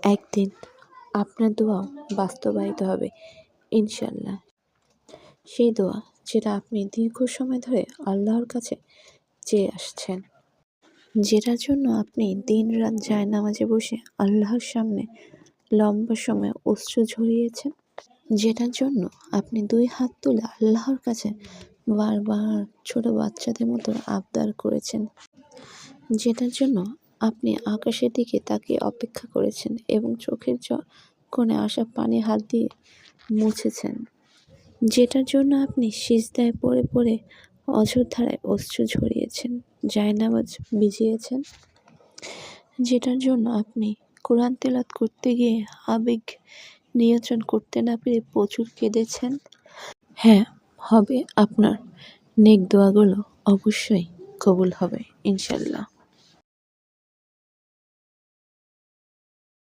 একদিন আপনার দোয়া বাস্তবায়িত হবে ইনশাল্লাহ। সেই দোয়া যেটা আপনি দীর্ঘ সময় ধরে আল্লাহর কাছে চেয়ে আসছেন, যেটার জন্য আপনি দিন-রাত জায়নামাজে বসে আল্লাহর সামনে লম্বা সময় অশ্রু ঝরিয়েছেন, যেটার জন্য আপনি 2 হাত তুলে আল্লাহর কাছে বারবার ছোট বাচ্চাদের মতো আবদার করেছেন, যেটার জন্য আপনি আকাশের দিকে তাকিয়ে অপেক্ষা করেছেন এবং চোখের কোণে আসা পানি হাত দিয়ে মুছেছেন, যেটার জন্য আপনি সিজদায় পড়ে পড়ে অঝোরধারায় অশ্রু ঝরিয়েছেন, জায়নামাজ ভিজিয়েছেন, যেটার জন্য আপনি কোরআন তেলাওয়াত করতে গিয়ে আবেগ নিয়ন্ত্রণ করতে না পেরে প্রচুর কেঁদেছেন। হ্যাঁ, হবে, আপনার নেক দোয়াগুলো অবশ্যই কবুল হবে ইনশাল্লাহ।